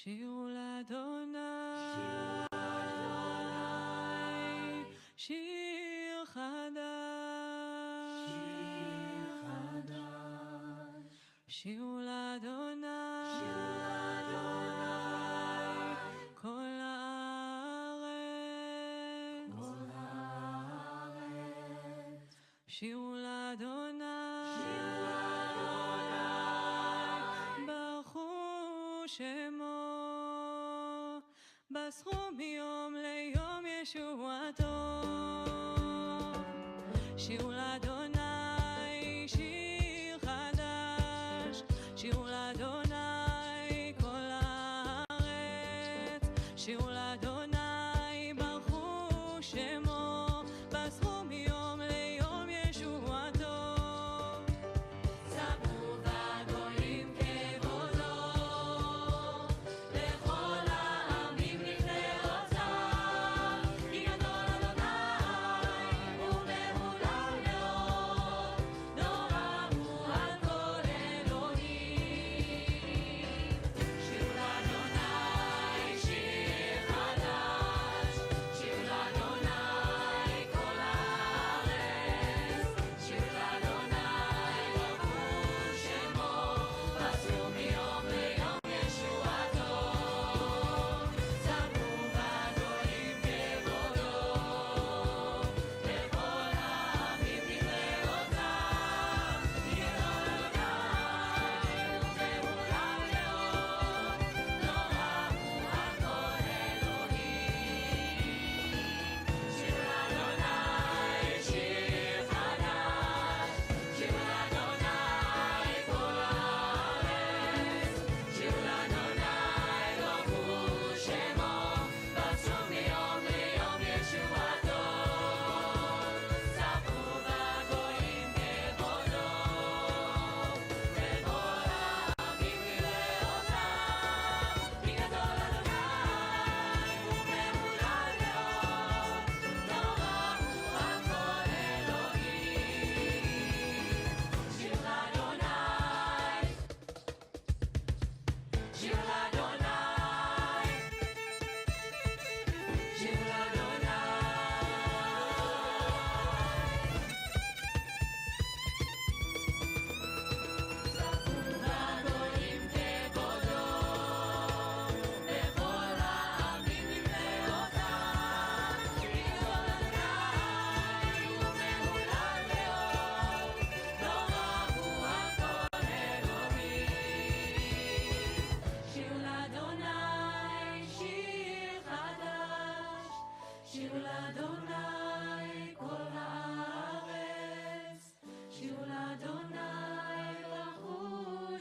שירו לאדוני, שיר חדש, שירו לאדוני, כל הארץ, שירו לאדוני, ברכו שמו, בסחו מיום ליום ישועתו. שירו לאדוני שיר חדש, שירו לאדוני כל הארץ, שירו לאדוני ברכו שמו, בסחו מיום ליום ישועתו. ספרו בגויים כבודו, לכל העמים נפלאותיו, כי גדול אדוני ומהולל מאוד, נורא הוא על כל אלוהים. שירו לאדוני שיר חדש, שירו לאדוני כל הארץ, שירו לאדוני ברכו שמו, בסחו מיום ליום ישועתו. ספרו בגויים כבודו, לכל העמים נפלאותיו, כי גדול אדוני ומהולל מאוד, נורא הוא על כל אלוהים. שירו לאדוני שיר חדש, שירו לאדוני כל הארץ, שירו לאדוני ברכו שמו, בסחו מיום ליום ישועתו. ספרו בגויים כבודו, לכל העמים נפלאותיו, כי גדול אדוני ומהולל מאוד, נורא הוא על כל אלוהים. שיר לאדוני, שיר לאדוני, שיר לאדוני. ספרו בגויים כבודו, לכל העמים נפלאותיו, כי גדול אדוני ומהולל מאוד, נורא הוא על כל אלוהים. שירו לאדוני שיר חדש, שירו לאדוני כל הארץ, שירו לאדוני ברכו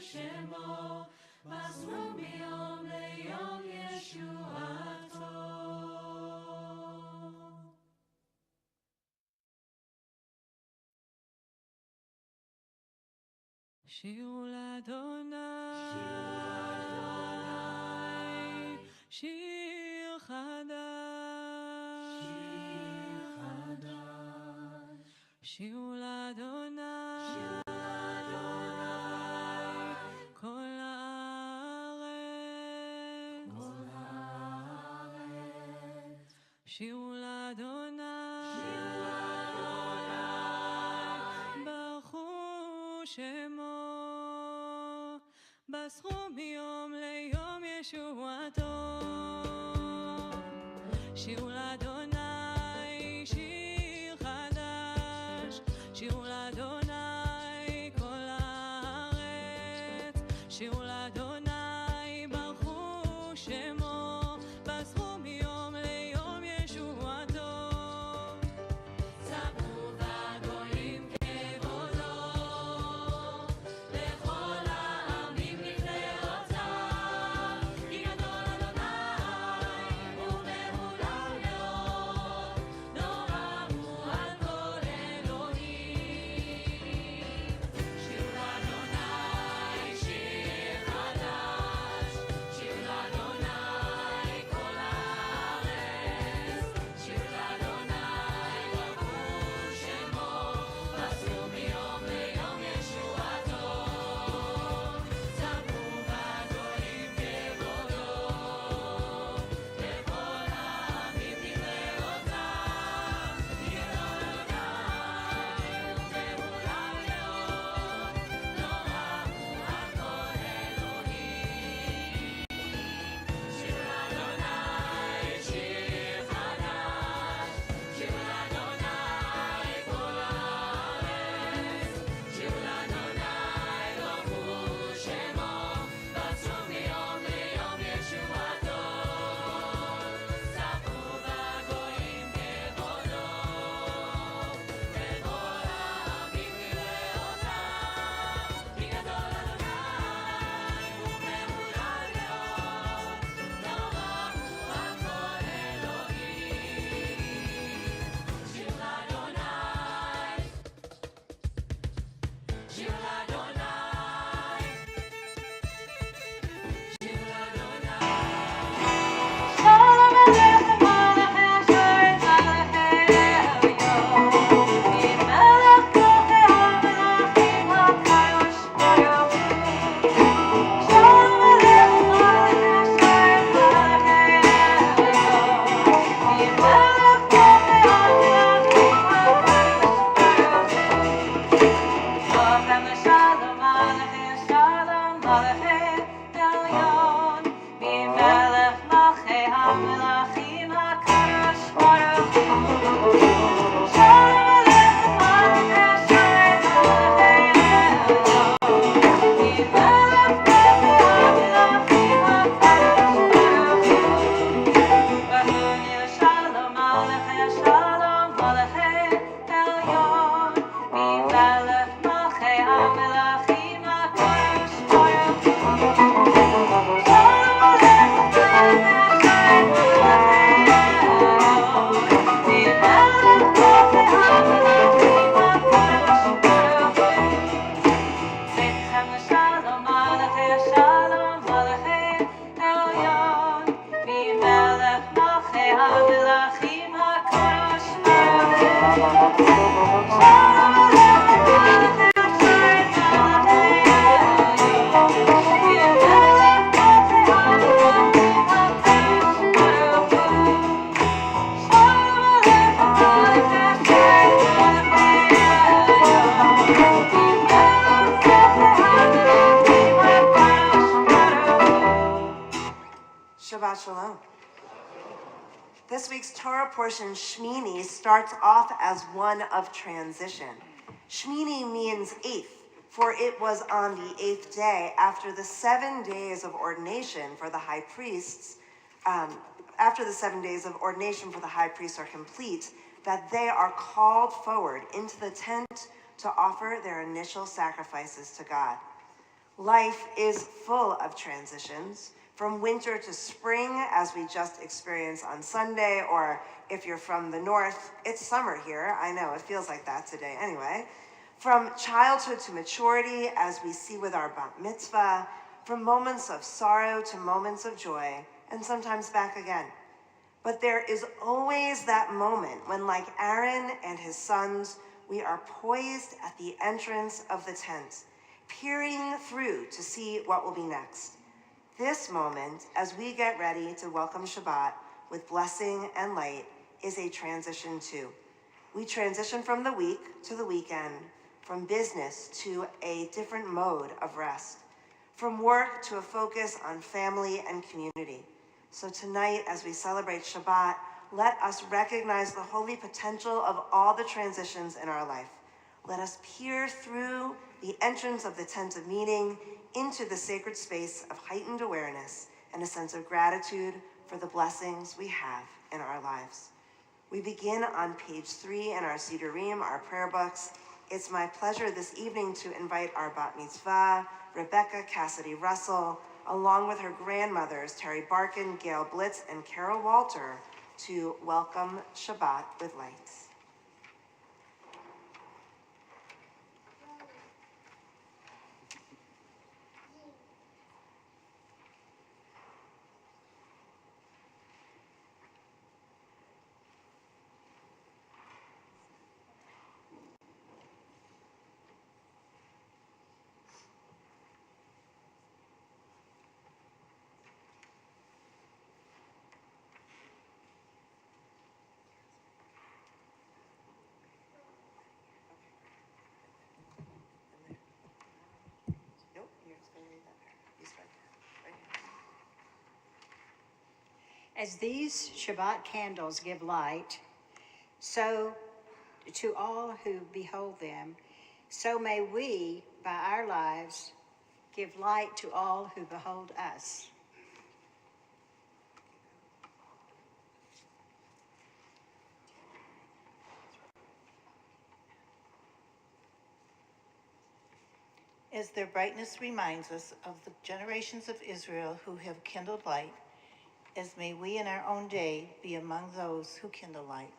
שמו, בסחו מיום ליום ישועתו. שירו לאדוני, שיר חדש, שירו לאדוני, כל הארץ, שירו לאדוני, ברכו שמו, בסחו מיום ליום ישועתו. שירו לאדוני שיר חדש, שירו לאדוני כל הארץ, שירו לאדוני ברכו שמו, בסחו מיום ליום ישועתו. ספרו בגויים כבודו, לכל העמים נפלאותיו, כי גדול אדוני ומהולל מאוד, נורא הוא על כל אלוהים. שירו לאדוני שיר Shabbat Shalom. This week's Torah portion, Shmini, starts off as one of transition. Shmini means eighth, for it was on the 8th day after the 7 days of ordination for the high priests, after the 7 days of ordination for the high priests are complete, that they are called forward into the tent to offer their initial sacrifices to God. Life is full of transitions, from winter to spring, as we just experienced on Sunday, or if you're from the north, it's summer here. I know, it feels like that today anyway. From childhood to maturity, as we see with our bat mitzvah, from moments of sorrow to moments of joy, and sometimes back again. But there is always that moment when, like Aaron and his sons, we are poised at the entrance of the tent, peering through to see what will be next. This moment, as we get ready to welcome Shabbat with blessing and light, is a transition too. We transition from the week to the weekend, from business to a different mode of rest, from work to a focus on family and community. So tonight, as we celebrate Shabbat, let us recognize the holy potential of all the transitions in our life. Let us peer through the entrance of the tent of meeting into the sacred space of heightened awareness and a sense of gratitude for the blessings we have in our lives. We begin on page 3 in our Sidurim, our prayer books. It's my pleasure this evening to invite our bat mitzvah, Rebecca Cassidy Russell, along with her grandmothers, Terry Barkin, Gail Blitz, and Carol Walter, to welcome Shabbat with lights. As these Shabbat candles give light, so to all who behold them, so may we, by our lives, give light to all who behold us. As their brightness reminds us of the generations of Israel who have kindled light, as may we in our own day be among those who kindle light.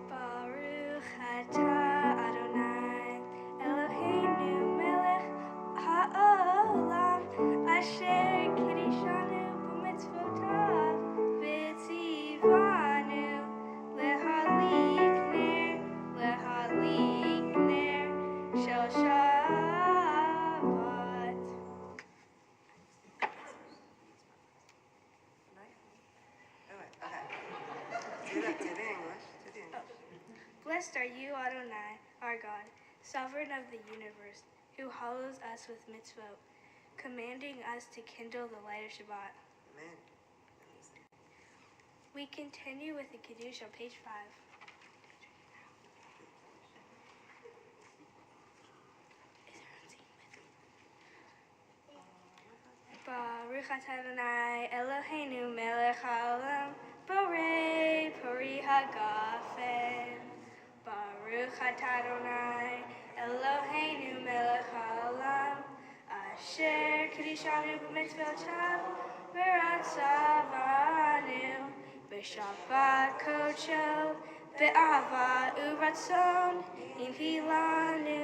Baruch atah Adonai Eloheinu melech ha'olam asher kiddushanu b'mitzvotav v'tzivanu lehadlik ner shel Shabbat. Blessed are you, Adonai, our God, sovereign of the universe, who hallows us with mitzvot, commanding us to kindle the light of Shabbat. Amen. We continue with the Kiddush on page 5. Baruch atah Adonai Eloheinu melech haolam Borei Pori Hagafen. Baruch atah Adonai Eloheinu melech haolam. Asher kiddushanu b'mitzvotav v'ratzavanu. B'shabbat kodsho be'ahava u'ratzon inhilanu.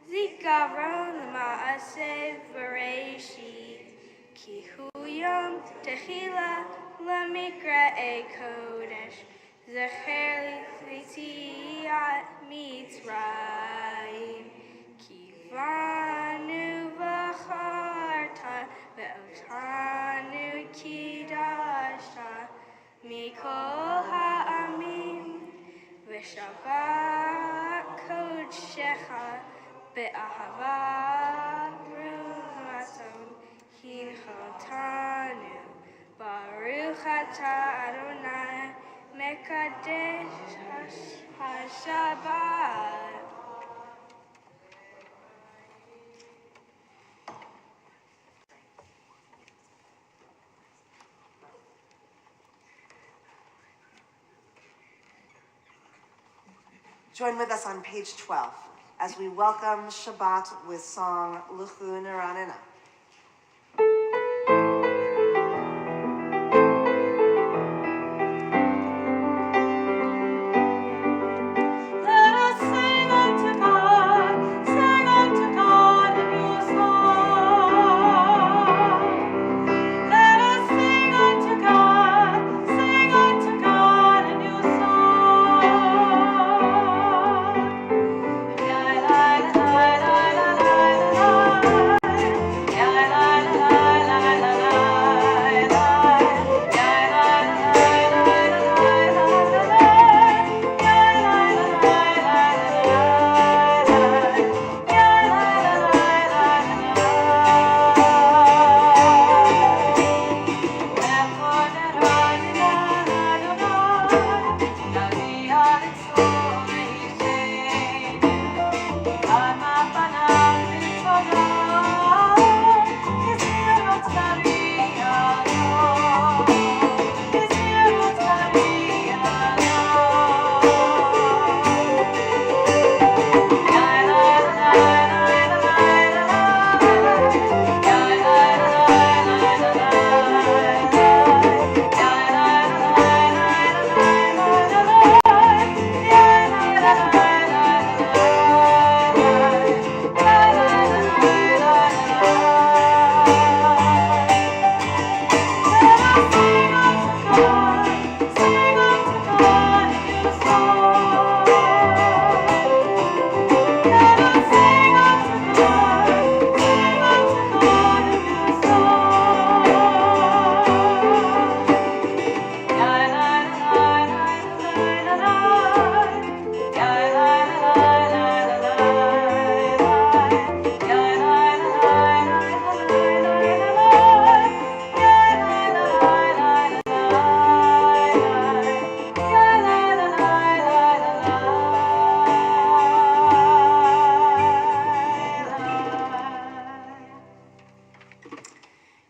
Zikaron l'ma'aseh v'reishit. Ki hu yom techila l'mikra'e kodesh. Zecher l'yetziat Mitzrayim. Ki vanu v'charta ve'otanu kidashta mikol ha'amim. V'shabbat kodshecha be'ahava ru'ratzon hinchatanu. Baruch atah Adonai mekadesh haShabbat. Join with us on page 12 as we welcome Shabbat with song Luchu Neranena. Let us sing unto God a new song. Let us sing unto God a new song. La la la la la la la. La la la la la la la.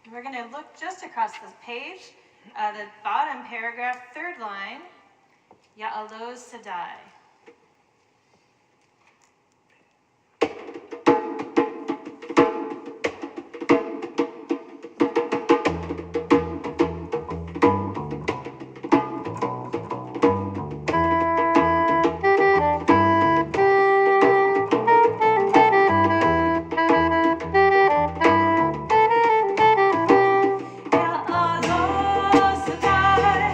We're going to look just across this page, the bottom paragraph, third line, Ya'aloz Sadai. Ya'aloz Sadai,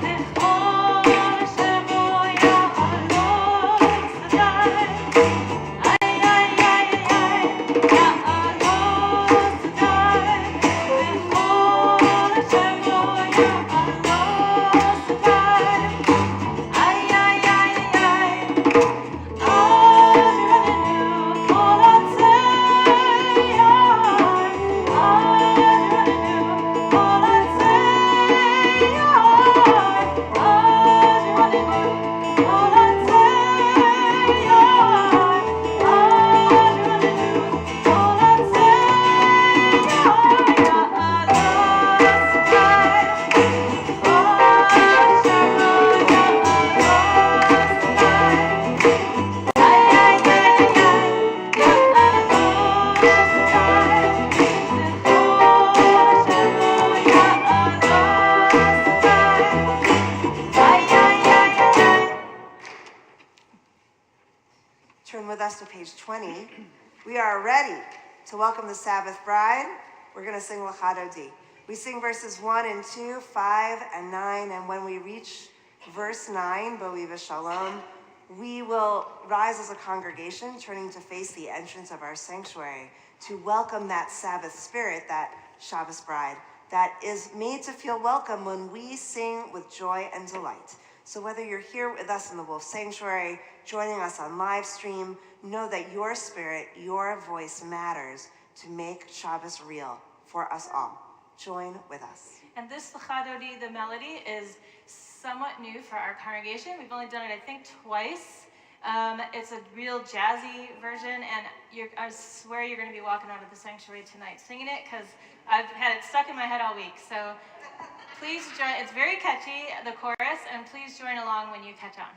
Lechol Shemo Ya'aloz Sadai. Ay, ay, ay, ay, Ya'aloz Sadai, Lechol Shemo Ya'aloz Sadai. Ay, ay, ay, ay. Oh Turn with us to page 20. We are ready to welcome the Sabbath bride. We're going to sing L'chadodi. We sing verses 1 and 2, 5 and 9, and when we reach verse 9, Bo'vi v'shalom, we will rise as a congregation, turning to face the entrance of our sanctuary to welcome that Sabbath spirit, that Shabbos bride, that is made to feel welcome when we sing with joy and delight. So whether you're here with us in the Wolf Sanctuary, joining us on live stream, know that your spirit, your voice matters to make Shabbos real for us all. Join with us. And this L'chadodi, the melody, is somewhat new for our congregation. We've only done it, I think, twice. It's a real jazzy version, and I swear you're going to be walking out of the sanctuary tonight singing it, because I've had it stuck in my head all week. So please join. It's very catchy, the chorus, and please join along when you catch on.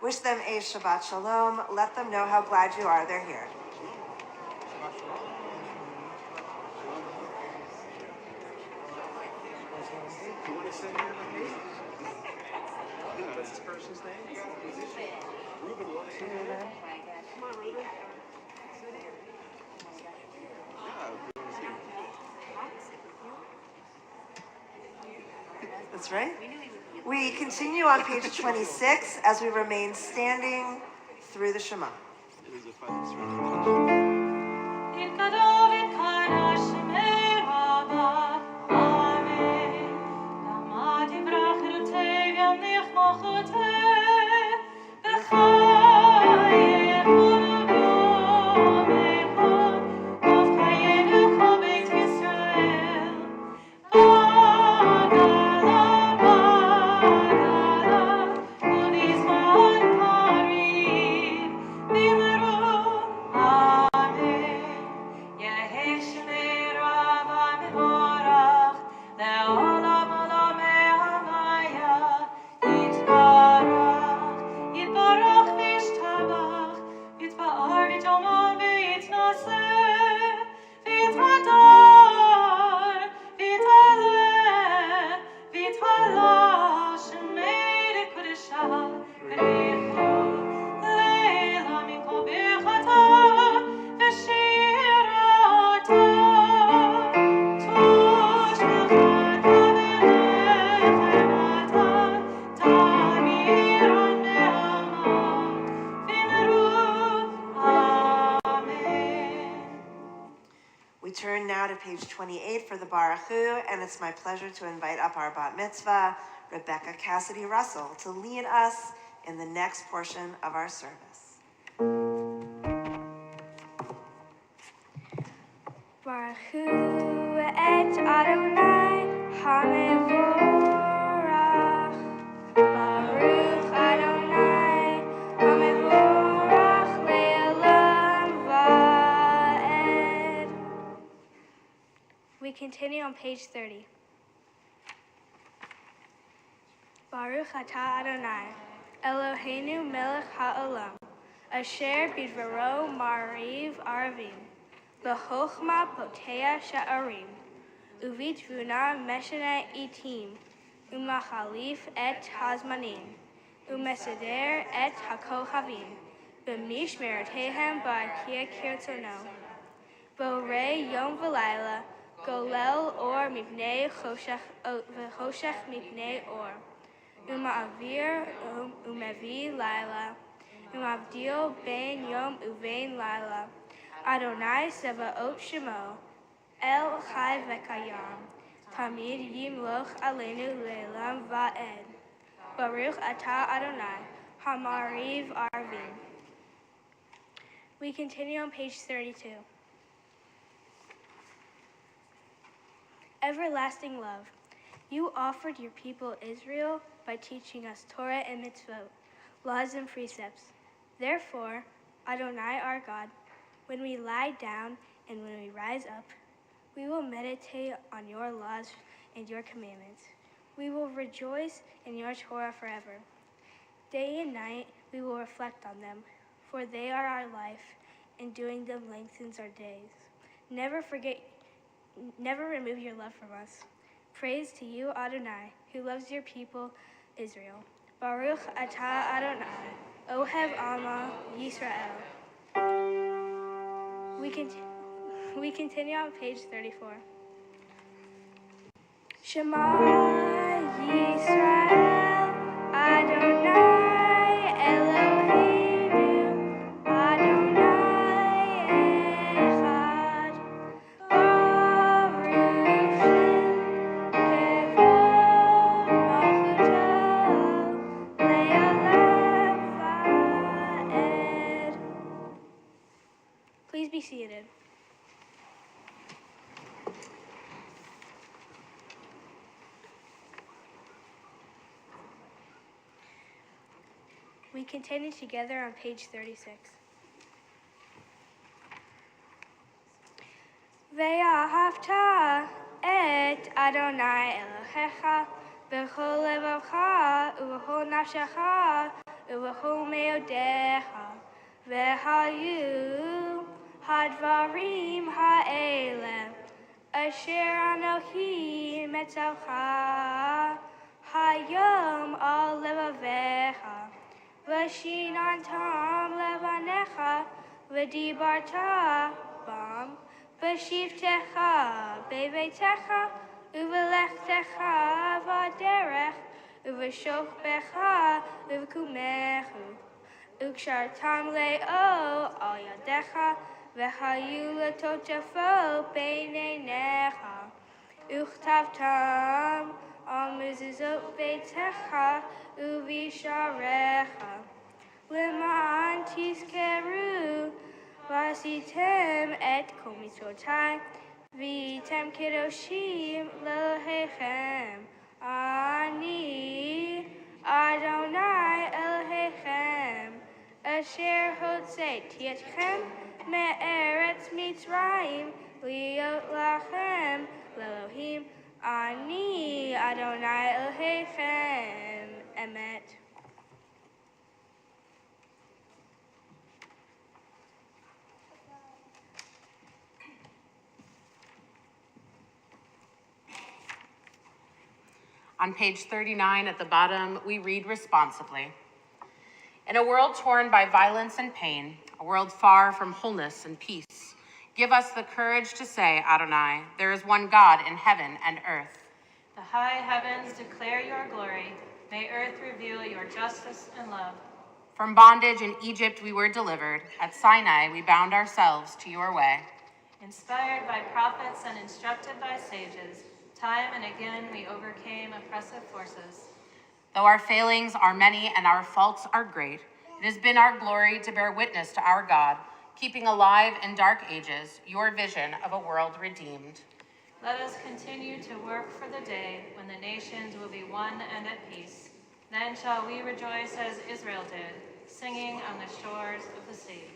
Wish them a Shabbat Shalom. Let them know how glad you are they're here. What's this person's name? Ruben. Come on, Ruben. That's right. We continue on page 26 as we remain standing through the Shema. It is a fun 28 for the Baruch Hu, and it's my pleasure to invite up our bat mitzvah, Rebecca Cassidy Russell, to lead us in the next portion of our service. Baruch Hu et Adonai HaMevorach. Baruch Adonai HaMevorach Le'olam Va'ed. We continue on page 30. Baruch atah Adonai, Eloheinu melech ha'olam, asher bidvaro ma'ariv aravim, b'chochma poteah sha'arim, uvitvuna meshane itim, umachalif et hazmanim, umeseder et hakohavim, b'mishmeretehem ba'akia kirtzono, borei yom v'layla, golel or mipnei v'choshech mipnei or. Uma'avir umevi laila, umavdil ben yom uvein laila. Adonai sevaot shemo, el chai v'kayam, tamid yimloch aleinu le'olam va'ed. Baruch atah Adonai, hamariv arvim. We continue on page 32. Everlasting love. You offered your people Israel by teaching us Torah and mitzvot, laws and precepts. Therefore, Adonai our God, when we lie down and when we rise up, we will meditate on your laws and your commandments. We will rejoice in your Torah forever. Day and night we will reflect on them, for they are our life, and doing them lengthens our days. Never remove your love from us. Praise to you, Adonai, who loves your people, Israel. Baruch atah Adonai, Ohev Alma Yisrael. We continue on page 34. Shema Yisrael, Adonai Eloheinu, Adonai Echad. Baruch Shem Kevod Malchuto Le'olam Va'ed. Please be seated. We continue together on page 36. Ve'ahavta et Adonai Elohecha b'chol levavcha u'b'chol nafshecha u'b'chol meodecha ve'hayu hadvarim ha'eleh asher anochi metzavcha hayom al levavecha v'shinantam levanecha v'dibarta bam v'shivtecha bebeitecha u'v'lechtecha v'derech u'v'shokbecha u'v'kumechu u'kshartam le'o al yadecha v'hayu l'totefo beineinecha u'chtavtam al mezuzot beitecha u'visharecha l'ma'an tizkeru v'asitem et kol mitzvotai v'yitem kedoshim l'Elohechem ani Adonai Elohechem asher hotzeiti etchem me'eretz Mitzrayim liot lachem l'Elohim ani Adonai Elohechem emet. On page 39 at the bottom, we read responsibly. In a world torn by violence and pain, a world far from wholeness and peace, give us the courage to say, Adonai, there is one God in heaven and earth. The high heavens declare your glory. May earth reveal your justice and love. From bondage in Egypt we were delivered. At Sinai we bound ourselves to your way. Inspired by prophets and instructed by sages, time and again we overcame oppressive forces. Though our failings are many and our faults are great, it has been our glory to bear witness to our God, keeping alive in dark ages your vision of a world redeemed. Let us continue to work for the day when the nations will be one and at peace. Then shall we rejoice as Israel did, singing on the shores of the sea.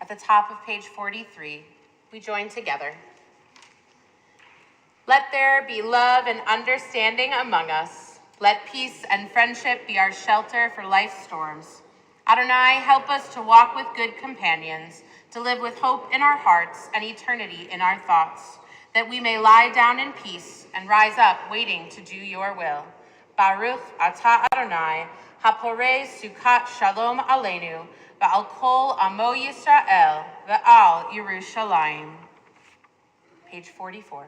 At the top of page 43, we join together. Let there be love and understanding among us. Let peace and friendship be our shelter for life's storms. Adonai, help us to walk with good companions, to live with hope in our hearts and eternity in our thoughts, that we may lie down in peace and rise up waiting to do your will. Baruch atah Adonai, haporei sukat shalom aleinu, va'al kol amo Yisrael, va'al Yerushalayim. Page 44.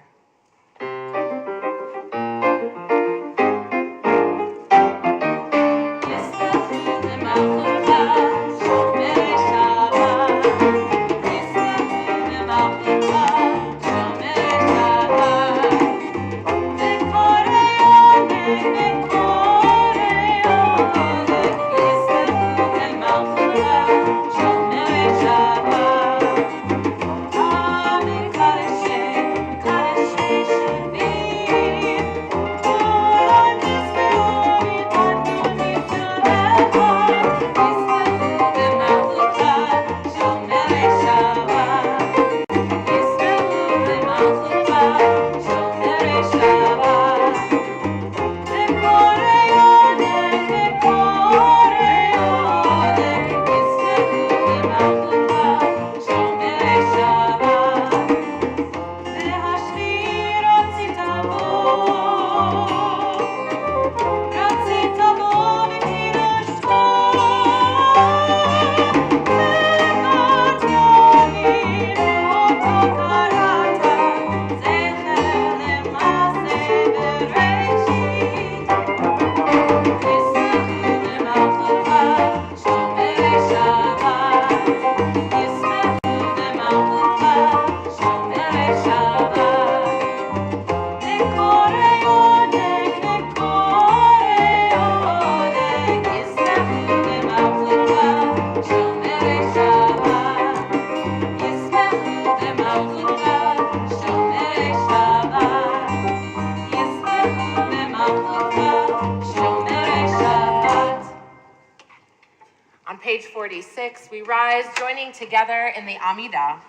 On page 46, we rise, joining together in the Amidah.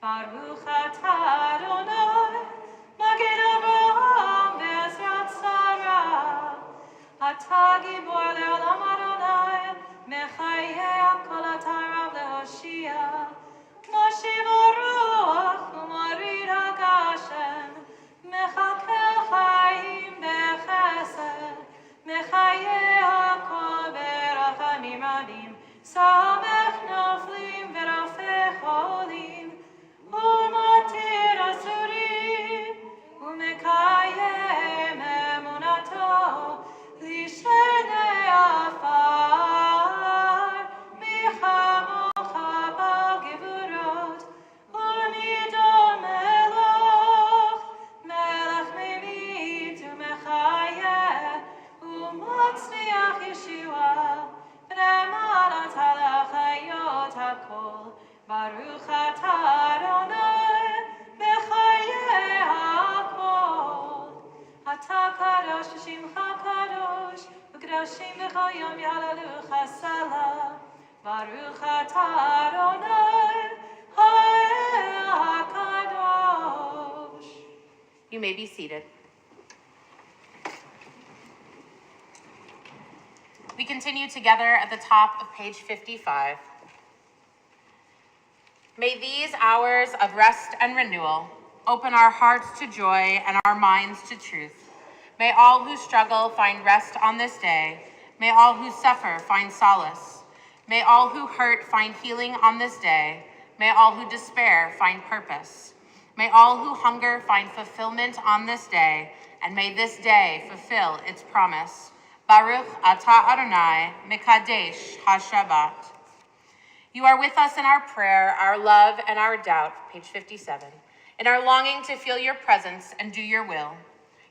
Baruch atah Adonai, Magid Avraham ve'ezrat Sarah. Atah gibor le'olam Adonai, mechayeh kol atarav lehoshia. Moshiv haruach u'morid hagashem, mechakel chayim bechesed, mechayeh hakol berachamim rabim, samech noflim v'rafeh cholim. Umatir asurim, umekayem emunato, lishenei afar, michamocha b'gevurot, umidol melech, melech memit umechayeh, umatzliach Yeshua, b'nei halachayot hakol. Baruch atah Adonai, mechayeh hakol. Atah kadosh v'shimcha kadosh, v'kadoshim b'chol yom yahalelucha salah. Baruch atah Adonai, ha'el hakadosh. You may be seated. We continue together at the top of page 55. May these hours of rest and renewal open our hearts to joy and our minds to truth. May all who struggle find rest on this day. May all who suffer find solace. May all who hurt find healing on this day. May all who despair find purpose. May all who hunger find fulfillment on this day, and may this day fulfill its promise. Baruch atah Adonai, Mekadesh HaShabbat. You are with us in our prayer, our love, and our doubt, page 57, in our longing to feel your presence and do your will.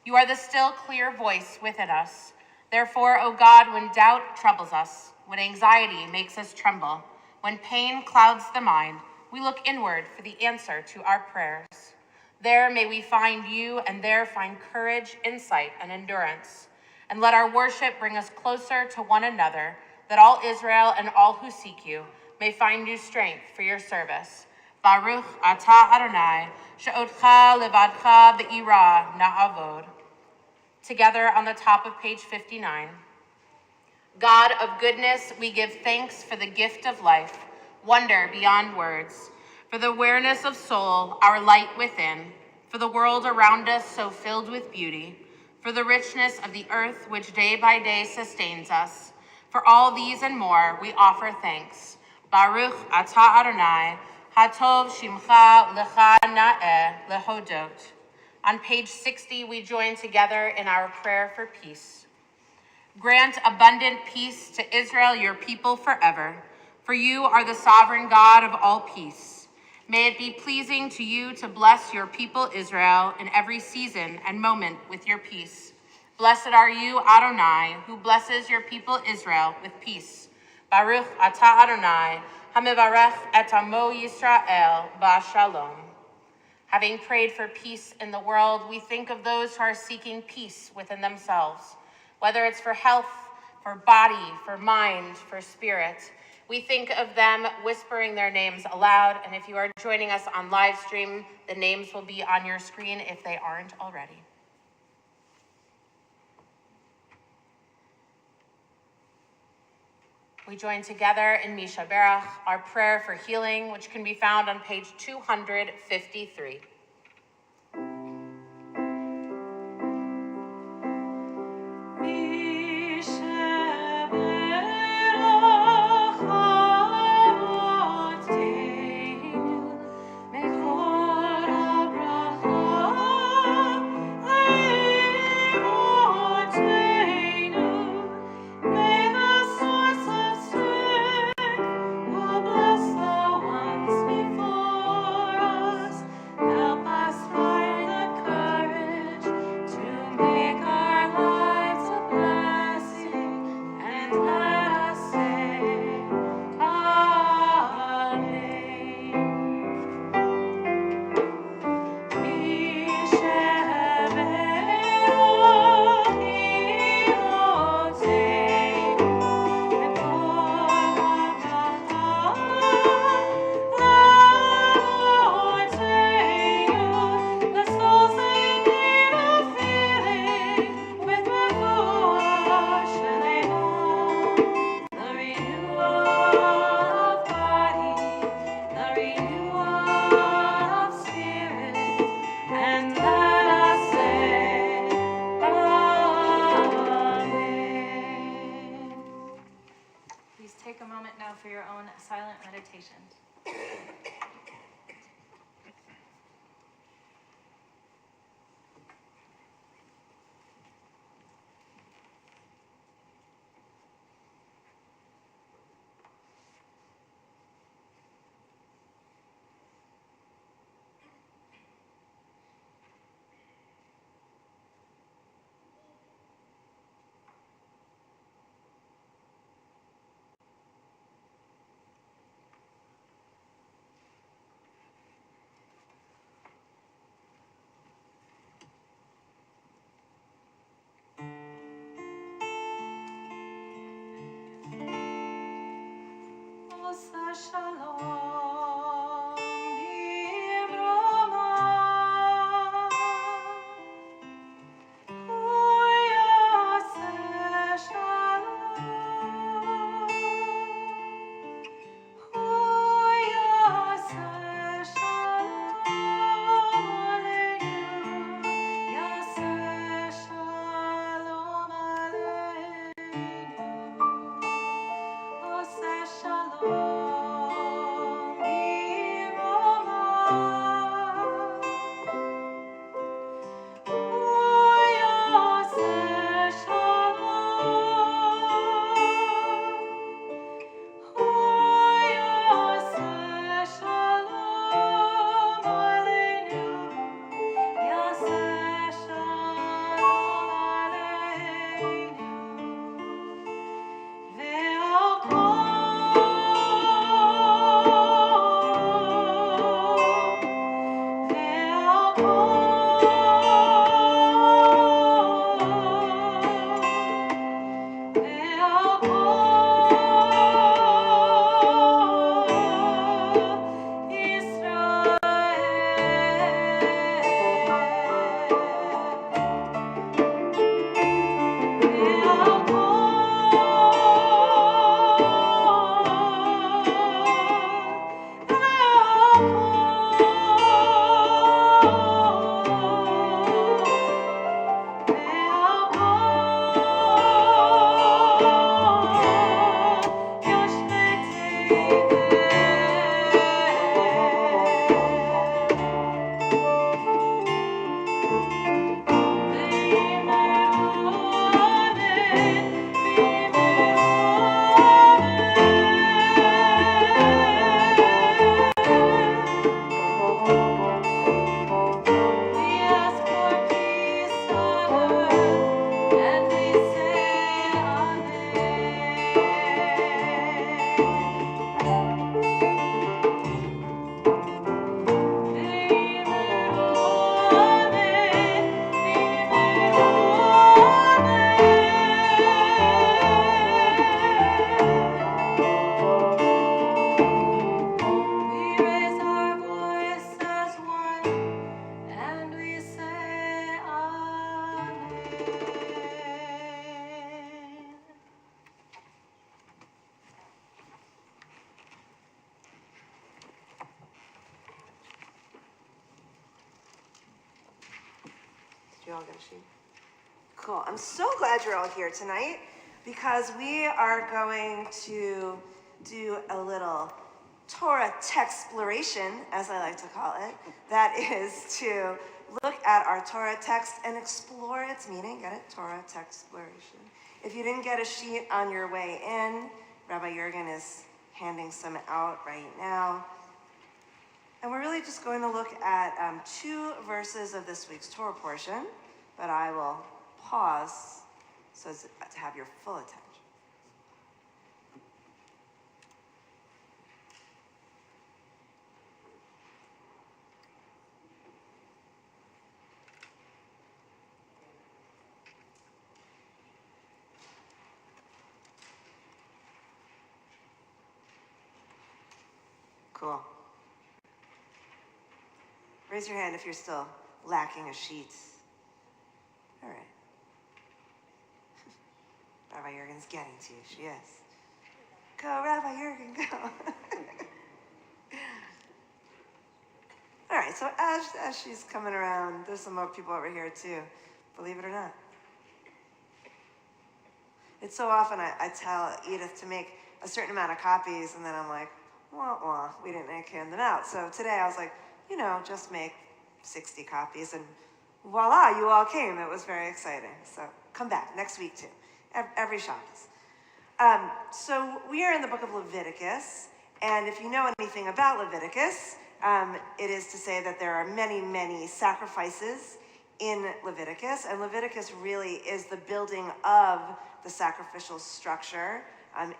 You are the still, clear voice within us. Therefore, O God, when doubt troubles us, when anxiety makes us tremble, when pain clouds the mind, we look inward for the answer to our prayers. There may we find you, and there find courage, insight, and endurance. And let our worship bring us closer to one another, that all Israel and all who seek you may find new strength for your service. Baruch atah Adonai, she'otcha levadcha be'ira na'avod. Together on the top of page 59. God of goodness, we give thanks for the gift of life, wonder beyond words, for the awareness of soul, our light within, for the world around us so filled with beauty, for the richness of the earth which day by day sustains us. For all these and more, we offer thanks. Baruch atah Adonai, hatov shimcha lecha na'eh lehodot. On page 60, we join together in our prayer for peace. Grant abundant peace to Israel, your people forever, for you are the sovereign God of all peace. May it be pleasing to you to bless your people Israel in every season and moment with your peace. Blessed are you, Adonai, who blesses your people Israel with peace. Baruch atah Adonai, hamevarech et amo Yisrael ba'shalom. Having prayed for peace in the world, we think of those who are seeking peace within themselves, whether it's for health, for body, for mind, for spirit. We think of them whispering their names aloud, and if you are joining us on live stream, the names will be on your screen if they aren't already. We join together in Misha Berach, our prayer for healing, which can be found on page 253. Misha Berach avotenu, You all get a sheet? Cool. I'm so glad you're all here tonight because we are going to do a little Torah textploration, as I like to call it. That is to look at our Torah text and explore its meaning. Get it? Torah textploration. If you didn't get a sheet on your way in, Rabbi Jurgen is handing some out right now. And we're really just going to look at 2 verses of this week's Torah portion, but I will pause so as to have your full attention. Cool. Raise your hand if you're still lacking a sheet. All right. Rabbi Jurgen's getting to you. She is. Go, Rabbi Jurgen, go. All right, so as she's coming around, there's some more people over here too, believe it or not. It's so often I tell Edith to make a certain amount of copies, and then I'm like, wah, wah, we didn't hand them out. So today I was like, just make 60 copies, and voila, you all came. It was very exciting. So come back next week too, every Shabbos. So we are in the book of Leviticus, and if you know anything about Leviticus, it is to say that there are many, many sacrifices in Leviticus, and Leviticus really is the building of the sacrificial structure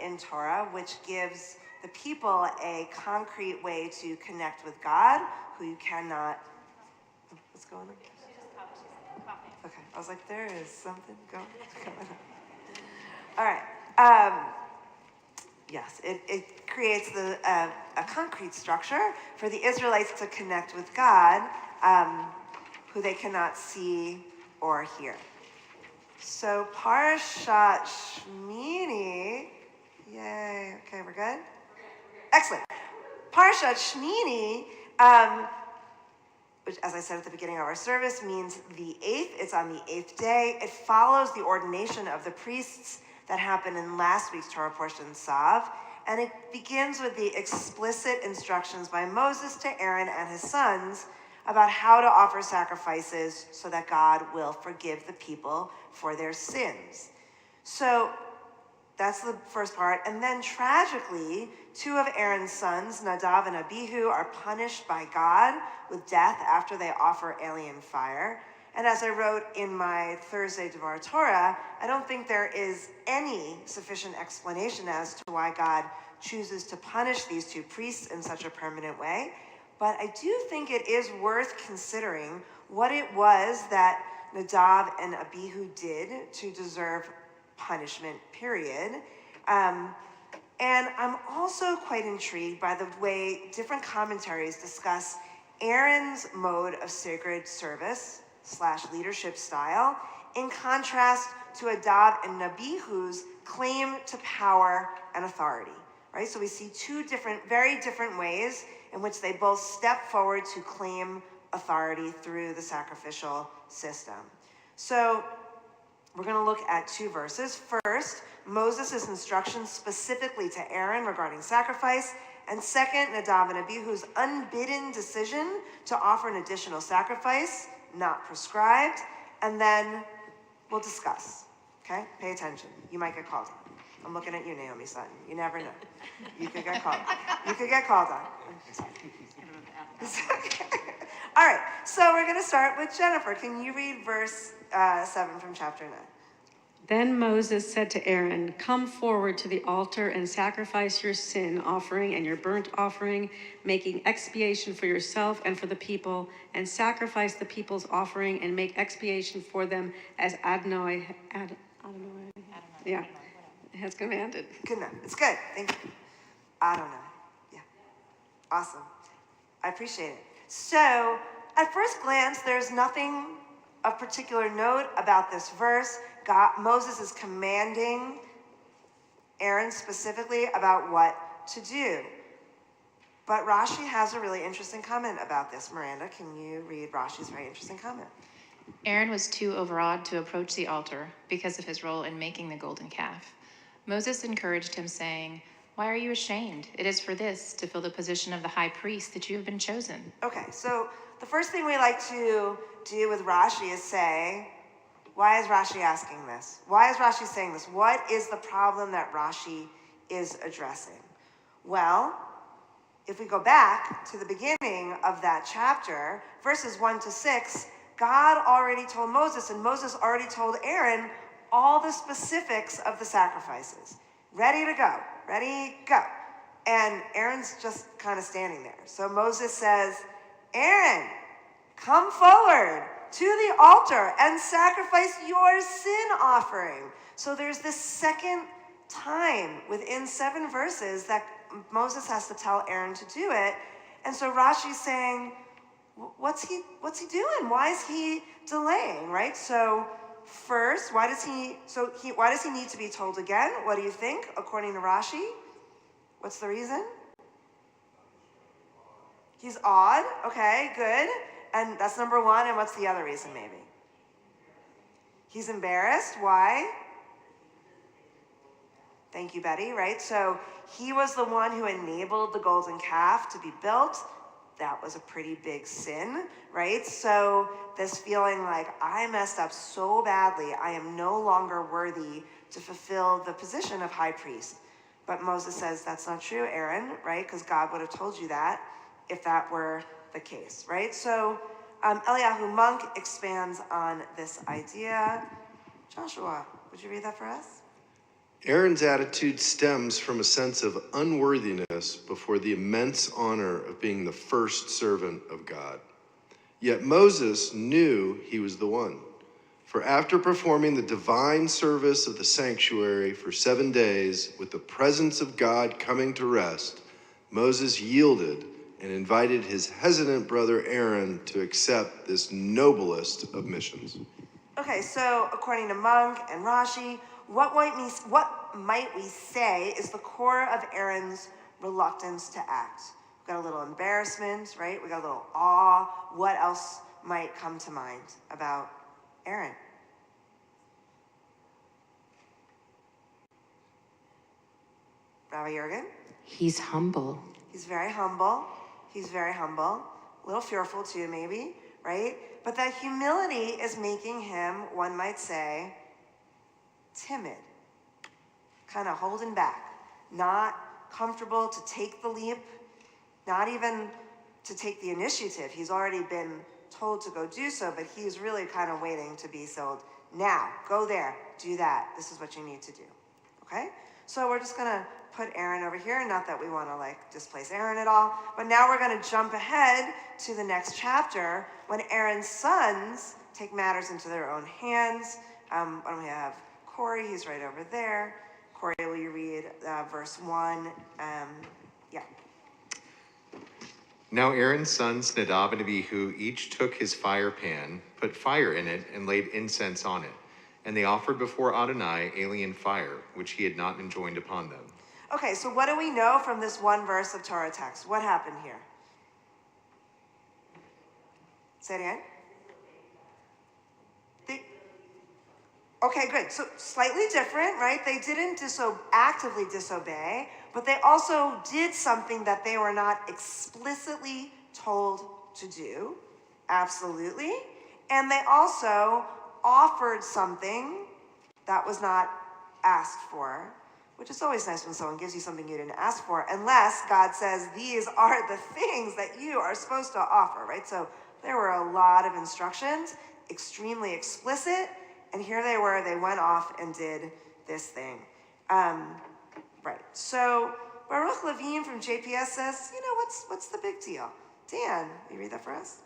in Torah, which gives the people a concrete way to connect with God, who you cannot. What's going on? She just coughed. She's coughing. Okay, I was like, there is something going on. All right. Yes, it creates a concrete structure for the Israelites to connect with God, who they cannot see or hear. So Parshat Shmini, yay, okay, we're good? Excellent. Parshat Shmini, which, as I said at the beginning of our service, means the 8th. It's on the 8th day. It follows the ordination of the priests that happened in last week's Torah portion, Tzav, and it begins with the explicit instructions by Moses to Aaron and his sons about how to offer sacrifices so that God will forgive the people for their sins. So that's the first part. And then tragically, 2 of Aaron's sons, Nadav and Abihu, are punished by God with death after they offer alien fire. And as I wrote in my Thursday Devar Torah, I don't think there is any sufficient explanation as to why God chooses to punish these 2 priests in such a permanent way. But I do think it is worth considering what it was that Nadav and Abihu did to deserve punishment, period. And I'm also quite intrigued by the way different commentaries discuss Aaron's mode of sacred service / leadership style in contrast to Nadav and Abihu's claim to power and authority, right? So we see 2 very different ways in which they both step forward to claim authority through the sacrificial system. So we're going to look at 2 verses. First, Moses' instructions specifically to Aaron regarding sacrifice, and second, Nadav and Abihu's unbidden decision to offer an additional sacrifice, not prescribed, and then we'll discuss, okay? Pay attention. You might get called on. I'm looking at you, Naomi Sutton. You never know. You could get called on. You could get called on. All right, so we're going to start with Jennifer. Can you read verse 7 from chapter 9? Then Moses said to Aaron, "Come forward to the altar and sacrifice your sin offering and your burnt offering, making expiation for yourself and for the people, and sacrifice the people's offering and make expiation for them as Adonai has commanded." Good enough. It's good. Thank you. I don't know. Yeah. Awesome. I appreciate it. So, at first glance, there's nothing of particular note about this verse. Moses is commanding Aaron specifically about what to do. But Rashi has a really interesting comment about this. Miranda, can you read Rashi's very interesting comment? Aaron was too overawed to approach the altar because of his role in making the golden calf. Moses encouraged him, saying, "Why are you ashamed? It is for this, to fill the position of the high priest, that you have been chosen." Okay, so the first thing we like to do with Rashi is say, why is Rashi asking this? Why is Rashi saying this? What is the problem that Rashi is addressing? Well, if we go back to the beginning of that chapter, verses 1 to 6, God already told Moses, and Moses already told Aaron, all the specifics of the sacrifices. Ready to go. Ready, go. And Aaron's just kind of standing there. So Moses says, "Aaron, come forward to the altar and sacrifice your sin offering." So there's this second time within 7 verses that Moses has to tell Aaron to do it. And so Rashi's saying, what's he doing? Why is he delaying, right? So first, why does he need to be told again? What do you think, according to Rashi? What's the reason? He's awed. Okay, good. And that's number 1. And what's the other reason, maybe? He's embarrassed. Why? Thank you, Betty, right? So he was the one who enabled the golden calf to be built. That was a pretty big sin, right? So this feeling like, I messed up so badly, I am no longer worthy to fulfill the position of high priest. But Moses says, that's not true, Aaron, right? Because God would have told you that if that were the case, right? So Eliyahu Monk expands on this idea. Joshua, would you read that for us? Aaron's attitude stems from a sense of unworthiness before the immense honor of being the first servant of God. Yet Moses knew he was the one. For after performing the divine service of the sanctuary for 7 days, with the presence of God coming to rest, Moses yielded and invited his hesitant brother Aaron to accept this noblest of missions. Okay, so according to Monk and Rashi, what might we say is the core of Aaron's reluctance to act? We've got a little embarrassment, right? We got a little awe. What else might come to mind about Aaron? Rabbi Jurgen? He's humble. He's very humble. He's very humble. A little fearful too, maybe, right? But that humility is making him, one might say, timid, kind of holding back, not comfortable to take the leap, not even to take the initiative. He's already been told to go do so, but he's really kind of waiting to be told, now, go there, do that. This is what you need to do, okay? So we're just gonna put Aaron over here, not that we wanna displace Aaron at all, but now we're gonna jump ahead to the next chapter when Aaron's sons take matters into their own hands. Why don't we have Corey, he's right over there. Corey, will you read verse 1? Yeah. Now Aaron's sons Nadab and Abihu each took his fire pan, put fire in it, and laid incense on it. And they offered before Adonai alien fire, which he had not enjoined upon them. Okay, so what do we know from this one verse of Torah text? What happened here? Say it again. Okay, good. So slightly different, right? They didn't actively disobey, but they also did something that they were not explicitly told to do. Absolutely. And they also offered something that was not asked for, which is always nice when someone gives you something you didn't ask for, unless God says, these are the things that you are supposed to offer, right? So there were a lot of instructions, extremely explicit, and here they were, they went off and did this thing. Right, so Baruch Levine from JPS says, you know, what's the big deal? Dan, will you read that for us?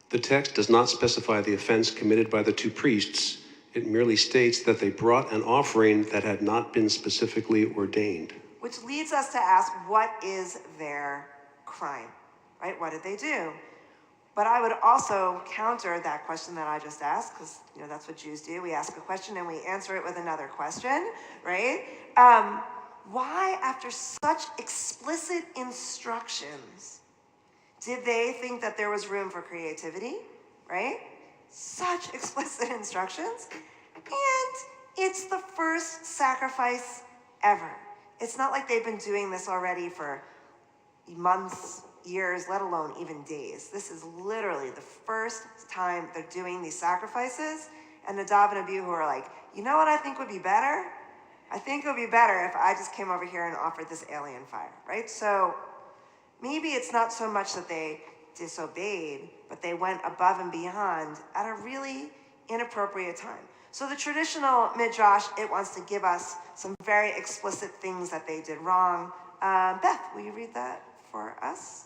The text does not specify the offense committed by the two priests. It merely states that they brought an offering that had not been specifically ordained. Which leads us to ask, what is their crime, right? What did they do? But I would also counter that question that I just asked, because that's what Jews do. We ask a question and we answer it with another question, right? Why, after such explicit instructions, did they think that there was room for creativity, right? Such explicit instructions. And it's the first sacrifice ever. It's not like they've been doing this already for months, years, let alone even days. This is literally the first time they're doing these sacrifices. And Nadab and Abihu are like, you know what I think would be better? I think it would be better if I just came over here and offered this alien fire, right? So maybe it's not so much that they disobeyed, but they went above and beyond at a really inappropriate time. So the traditional Midrash, it wants to give us some very explicit things that they did wrong. Beth, will you read that for us?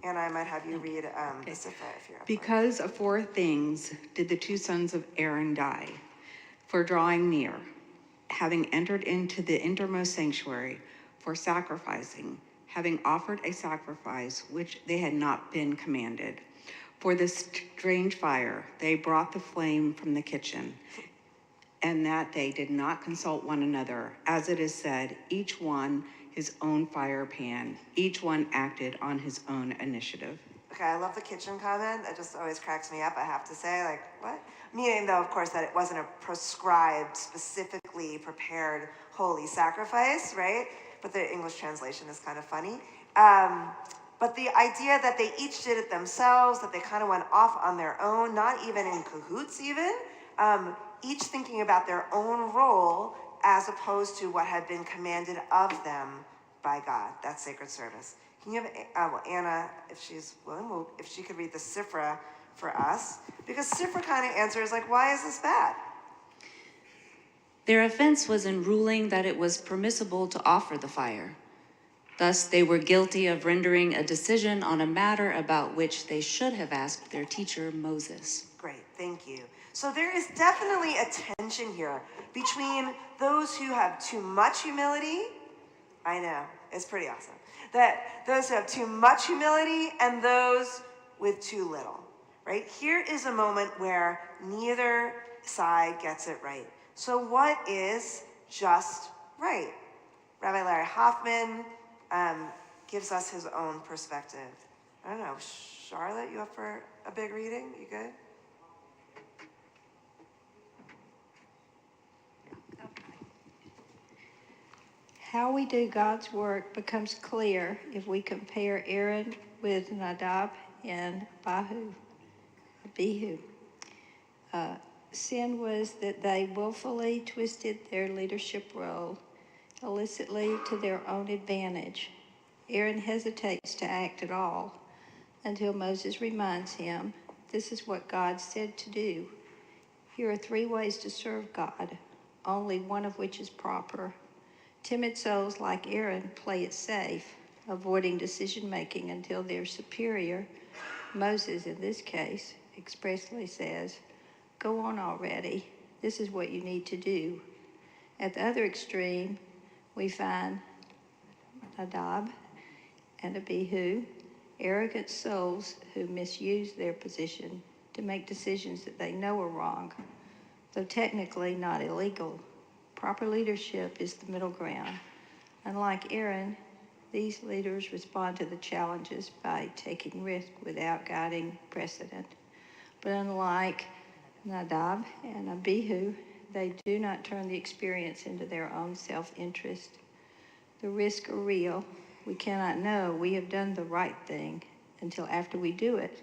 And I might have you read the Sifra if you're up. Because of 4 things did the 2 sons of Aaron die: for drawing near, having entered into the innermost sanctuary, for sacrificing, having offered a sacrifice which they had not been commanded. For the strange fire, they brought the flame from the kitchen, and that they did not consult one another. As it is said, each one his own fire pan. Each one acted on his own initiative. Okay, I love the kitchen comment. That just always cracks me up, I have to say. Like, what? Meaning, though, of course, that it wasn't a prescribed, specifically prepared holy sacrifice, right? But the English translation is kind of funny. But the idea that they each did it themselves, that they kind of went off on their own, not even in cahoots even, each thinking about their own role as opposed to what had been commanded of them by God. That's sacred service. Can you have Anna, if she's willing, if she could read the Sifra for us? Because Sifra kind of answers, like, why is this bad? Their offense was in ruling that it was permissible to offer the fire. Thus, they were guilty of rendering a decision on a matter about which they should have asked their teacher Moses. Great, thank you. So there is definitely a tension here between those who have too much humility. I know, it's pretty awesome. That those who have too much humility and those with too little, right? Here is a moment where neither side gets it right. So what is just right? Rabbi Larry Hoffman gives us his own perspective. I don't know, Charlotte, you up for a big reading? You good? How we do God's work becomes clear if we compare Aaron with Nadab and Abihu. Sin was that they willfully twisted their leadership role illicitly to their own advantage. Aaron hesitates to act at all until Moses reminds him, this is what God said to do. Here are 3 ways to serve God, only one of which is proper. Timid souls like Aaron play it safe, avoiding decision-making until their superior, Moses in this case, expressly says, go on already. This is what you need to do. At the other extreme, we find Nadab and Abihu, arrogant souls who misuse their position to make decisions that they know are wrong, though technically not illegal. Proper leadership is the middle ground. Unlike Aaron, these leaders respond to the challenges by taking risk without guiding precedent. But unlike Nadab and Abihu, they do not turn the experience into their own self-interest. The risks are real. We cannot know we have done the right thing until after we do it.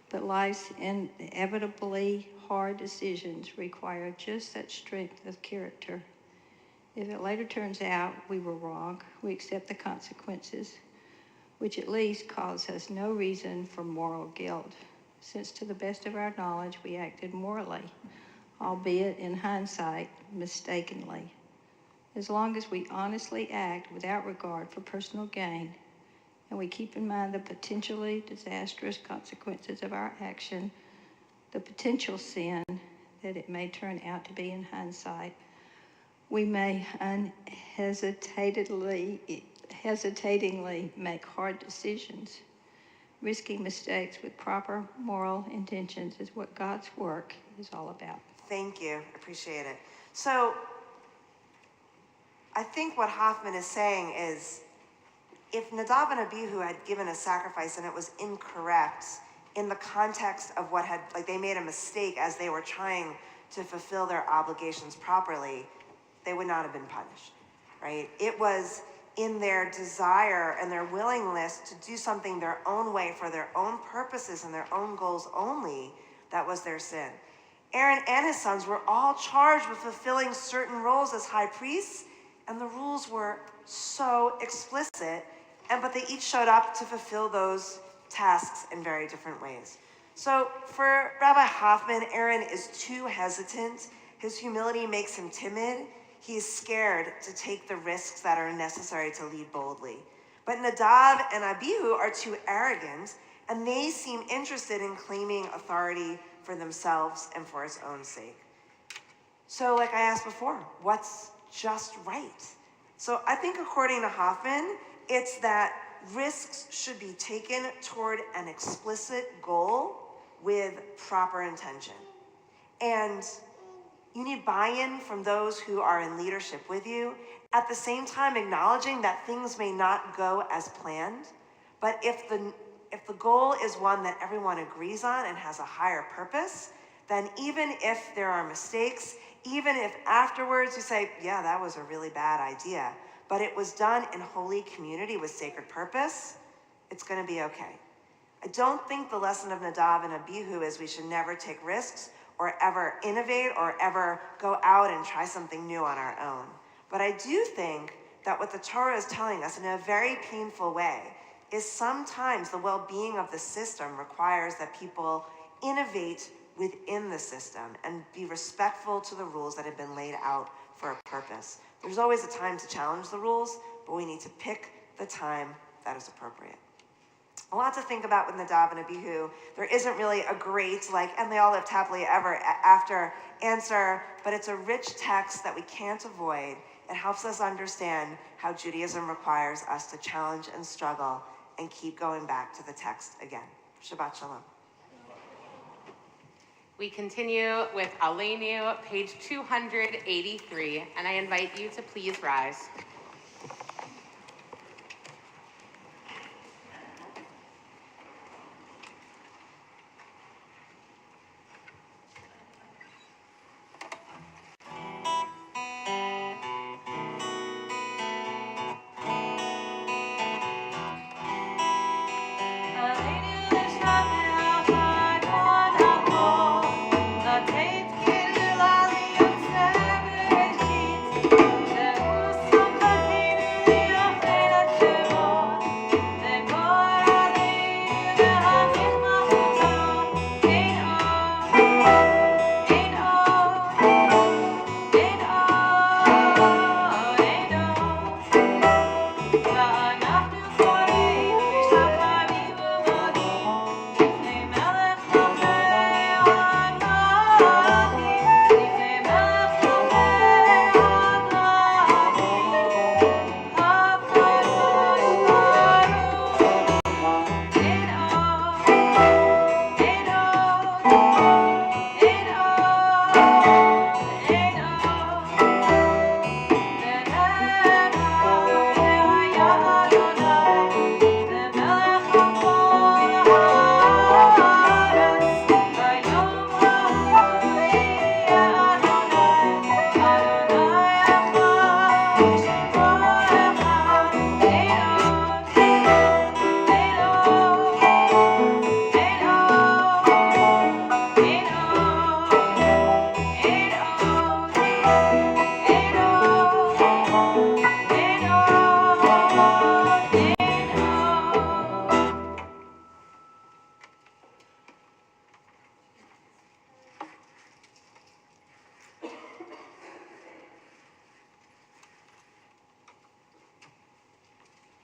But life's inevitably hard decisions require just such strength of character. If it later turns out we were wrong, we accept the consequences, which at least cause us no reason for moral guilt, since to the best of our knowledge we acted morally, albeit in hindsight, mistakenly. As long as we honestly act without regard for personal gain, and we keep in mind the potentially disastrous consequences of our action, the potential sin that it may turn out to be in hindsight, we may hesitatingly make hard decisions. Risking mistakes with proper moral intentions is what God's work is all about. Thank you, appreciate it. So I think what Hoffman is saying is, if Nadab and Abihu had given a sacrifice and it was incorrect in the context of what had, like they made a mistake as they were trying to fulfill their obligations properly, they would not have been punished, right? It was in their desire and their willingness to do something their own way for their own purposes and their own goals only, that was their sin. Aaron and his sons were all charged with fulfilling certain roles as high priests, and the rules were so explicit, but they each showed up to fulfill those tasks in very different ways. So for Rabbi Hoffman, Aaron is too hesitant. His humility makes him timid. He is scared to take the risks that are necessary to lead boldly. But Nadab and Abihu are too arrogant, and they seem interested in claiming authority for themselves and for its own sake. So like I asked before, what's just right? So I think according to Hoffman, it's that risks should be taken toward an explicit goal with proper intention. And you need buy-in from those who are in leadership with you, at the same time acknowledging that things may not go as planned, but if the goal is one that everyone agrees on and has a higher purpose, then even if there are mistakes, even if afterwards you say, yeah, that was a really bad idea, but it was done in holy community with sacred purpose, it's going to be okay. I don't think the lesson of Nadab and Abihu is we should never take risks or ever innovate or ever go out and try something new on our own. But I do think that what the Torah is telling us in a very painful way is sometimes the well-being of the system requires that people innovate within the system and be respectful to the rules that have been laid out for a purpose. There's always a time to challenge the rules, but we need to pick the time that is appropriate. A lot to think about with Nadav and Abihu. There isn't really a great, and they all lived happily ever after answer, but it's a rich text that we can't avoid. It helps us understand how Judaism requires us to challenge and struggle and keep going back to the text again. Shabbat Shalom. We continue with Aleinu, page 283, and I invite you to please rise.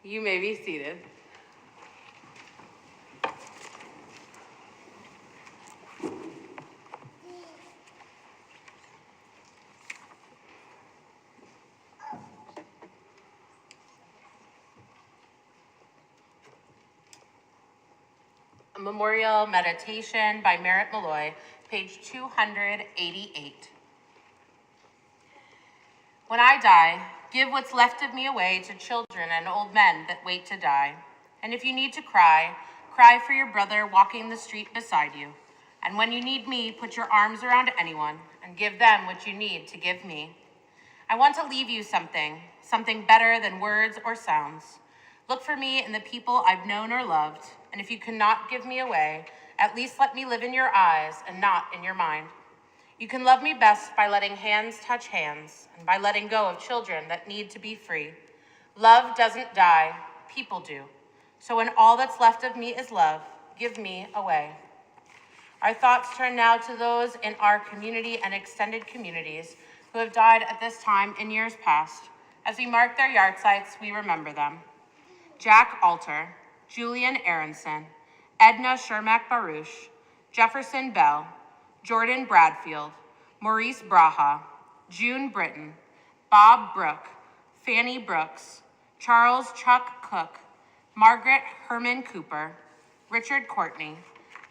You may be seated. A memorial meditation by Merritt Malloy, page 288. When I die, give what's left of me away to children and old men that wait to die. And if you need to cry, cry for your brother walking the street beside you. And when you need me, put your arms around anyone and give them what you need to give me. I want to leave you something better than words or sounds. Look for me in the people I've known or loved, and if you cannot give me away, at least let me live in your eyes and not in your mind. You can love me best by letting hands touch hands and by letting go of children that need to be free. Love doesn't die, people do. So when all that's left of me is love, give me away. Our thoughts turn now to those in our community and extended communities who have died at this time in years past. As we mark their yard sites, we remember them. Jack Alter, Julian Aronson, Edna Shermack Baruch, Jefferson Bell, Jordan Bradfield, Maurice Braha, June Britton, Bob Brooke, Fanny Brooks, Charles Chuck Cook, Margaret Herman Cooper, Richard Courtney,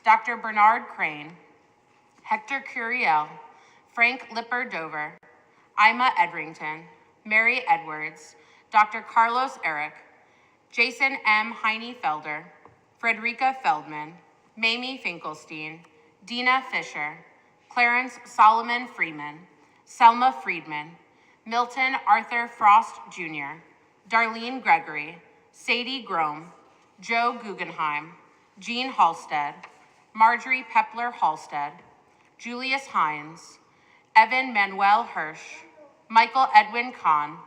Dr. Bernard Crane, Hector Curiel, Frank Lipper Dover, Ima Edrington, Mary Edwards, Dr. Carlos Eric, Jason M. Heine Felder, Frederica Feldman, Mamie Finkelstein, Dina Fisher, Clarence Solomon Freeman, Selma Friedman, Milton Arthur Frost Jr., Darlene Gregory, Sadie Grome, Joe Guggenheim, Jean Halstead, Marjorie Pepler Halstead, Julius Hines, Evan Manuel Hirsch, Michael Edwin Kahn,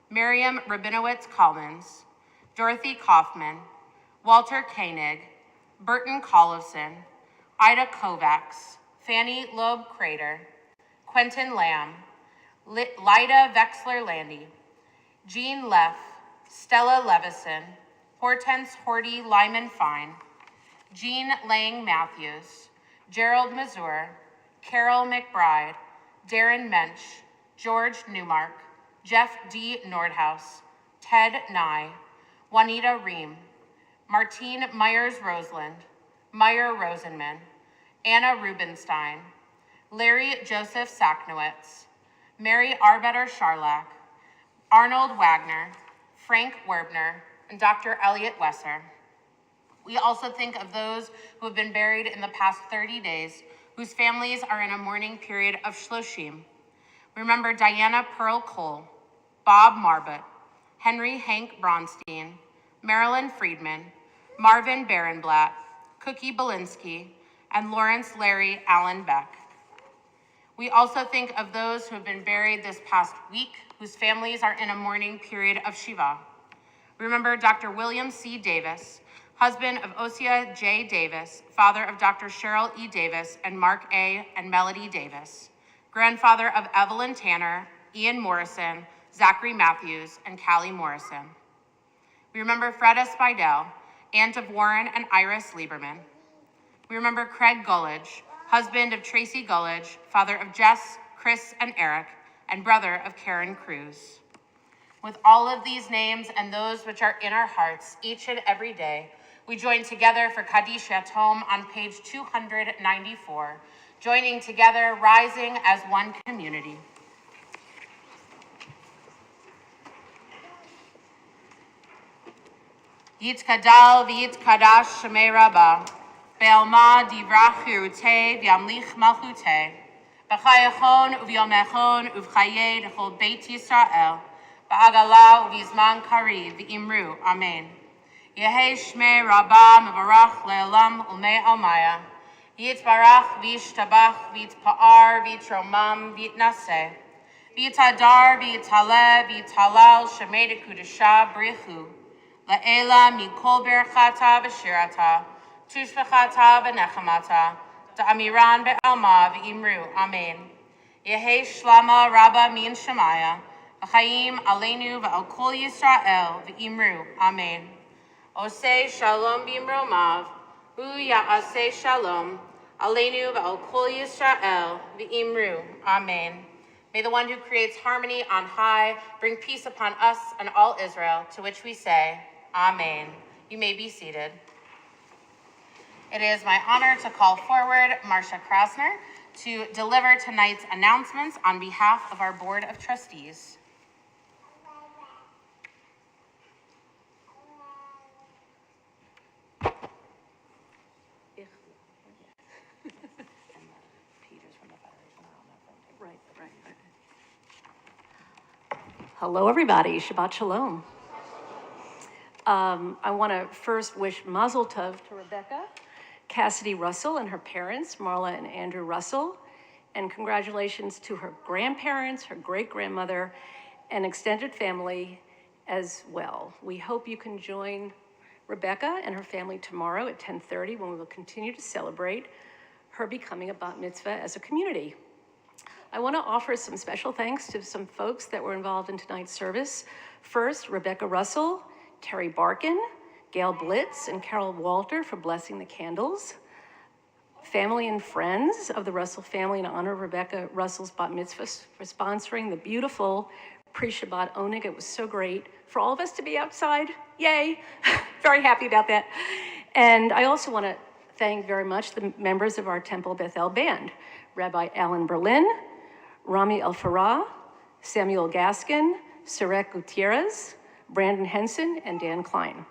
Miriam Rabinowitz Collins, Dorothy Kaufman, Walter Koenig, Burton Collison, Ida Kovacs, Fanny Loeb Crater, Quentin Lamb, Lida Vexler Landy, Jean Leff, Stella Levison, Hortense Horty Lyman Fine, Jean Lang Matthews, Gerald Mazur, Carol McBride, Darren Mensch, George Newmark, Jeff D. Nordhaus, Ted Nye, Juanita Ream, Martine Myers-Roseland, Meyer Rosenman, Anna Rubenstein, Larry Joseph Sacknowitz, Mary Arbetter Scharlach, Arnold Wagner, Frank Werbner, and Dr. Elliot Wesser. We also think of those who have been buried in the past 30 days, whose families are in a mourning period of Shloshim. Remember Diana Pearl Cole, Bob Marbut, Henry Hank Bronstein, Marilyn Friedman, Marvin Barenblatt, Cookie Belinsky, and Lawrence Larry Allen Beck. We also think of those who have been buried this past week, whose families are in a mourning period of Shiva. Remember Dr. William C. Davis, husband of Osia J. Davis, father of Dr. Cheryl E. Davis and Mark A. and Melody Davis, grandfather of Evelyn Tanner, Ian Morrison, Zachary Matthews, and Callie Morrison. We remember Freda Spidell, aunt of Warren and Iris Lieberman. We remember Craig Gullidge, husband of Tracy Gullidge, father of Jess, Chris, and Eric, and brother of Karen Cruz. With all of these names and those which are in our hearts each and every day, we join together for Kaddish Yatom on page 294, joining together, rising as one community. Yitkadal v'yitkadash shemei Rabbah, be'alma divrach chirutei v'yamlich malchutei, b'chayachon u'v'yomechon u'v'chayei d'chol beit Yisrael, ba'agala u'v'zman kariv v'imru, amen. Yehei shmei Rabbah mevarach le'elam u'mei almaya, Yitbarach v'yishtabach v'yitpa'ar v'yitromam v'yitnaseh, v'yitadar v'yitale v'yitalal shemei d'kudusha brichu, La'ela mikol berachata v'shirata, tushvachata v'nechamata, da'amiran be'alma v'imru, amen. Yehi shlama rabba min shemaya, v'chaim aleinu v'al kol Yisrael v'imru, amen. Oseh shalom b'imromav, u'ya'aseh shalom, aleinu v'al kol Yisrael v'imru, amen. May the one who creates harmony on high bring peace upon us and all Israel, to which we say, amen. You may be seated. It is my honor to call forward Marcia Krasner to deliver tonight's announcements on behalf of our Board of Trustees. Hello, everybody. Shabbat Shalom. I want to first wish Mazel Tov to Rebecca, Cassidy Russell, and her parents, Marla and Andrew Russell, and congratulations to her grandparents, her great-grandmother, and extended family as well. We hope you can join Rebecca and her family tomorrow at 10:30 when we will continue to celebrate her becoming a bat mitzvah as a community. I want to offer some special thanks to some folks that were involved in tonight's service. First, Rebecca Russell, Terry Barkin, Gail Blitz, and Carol Walter for blessing the candles. Family and friends of the Russell family in honor of Rebecca Russell's bat mitzvah for sponsoring the beautiful pre-Shabbat oneg. It was so great for all of us to be outside. Yay! Very happy about that. And I also want to thank very much the members of our Temple Beth-El band, Rabbi Alan Berlin, Rami El-Farah, Samuel Gaskin, Sarek Gutierrez, Brandon Henson, and Dan Klein.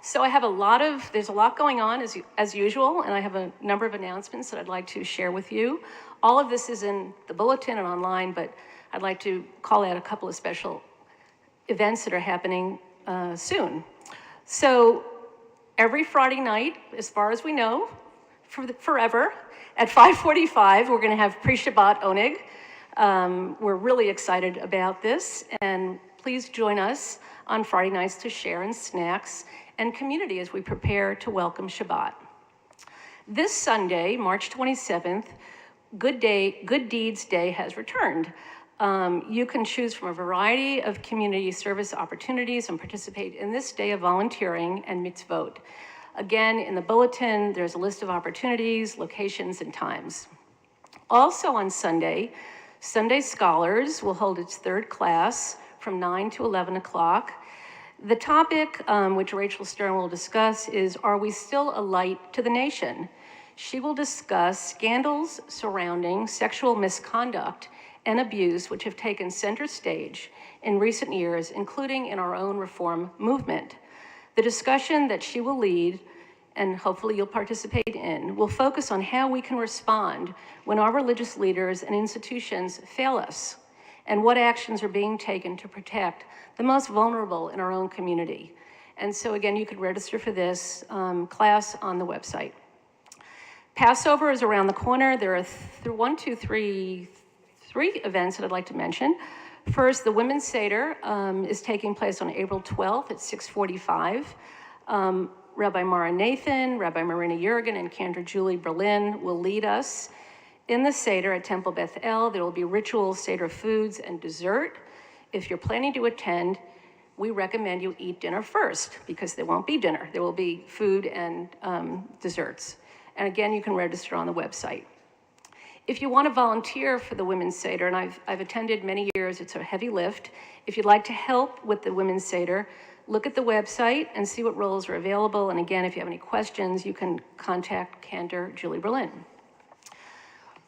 So there's a lot going on as usual, and I have a number of announcements that I'd like to share with you. All of this is in the bulletin and online, but I'd like to call out a couple of special events that are happening soon. So every Friday night, as far as we know, forever, at 5:45, we're going to have pre-Shabbat oneg. We're really excited about this, and please join us on Friday nights to share in snacks and community as we prepare to welcome Shabbat. This Sunday, March 27th, Good Deeds Day has returned. You can choose from a variety of community service opportunities and participate in this day of volunteering and mitzvot. Again, in the bulletin, there's a list of opportunities, locations, and times. Also on Sunday, Sunday Scholars will hold its third class from 9 to 11 o'clock. The topic, which Rachel Stern will discuss, is Are We Still a Light to the Nation? She will discuss scandals surrounding sexual misconduct and abuse which have taken center stage in recent years, including in our own reform movement. The discussion that she will lead, and hopefully you'll participate in, will focus on how we can respond when our religious leaders and institutions fail us, and what actions are being taken to protect the most vulnerable in our own community. And so again, you could register for this class on the website. Passover is around the corner. There are three events that I'd like to mention. First, the Women's Seder is taking place on April 12th at 6:45. Rabbi Mara Nathan, Rabbi Marina Jurgen, and Cantor Julie Berlin will lead us in the Seder at Temple Beth-El. There will be ritual Seder foods and dessert. If you're planning to attend, we recommend you eat dinner first because there won't be dinner. There will be food and desserts. And again, you can register on the website. If you want to volunteer for the Women's Seder, and I've attended many years, it's a heavy lift. If you'd like to help with the Women's Seder, look at the website and see what roles are available. And again, if you have any questions, you can contact Cantor Julie Berlin.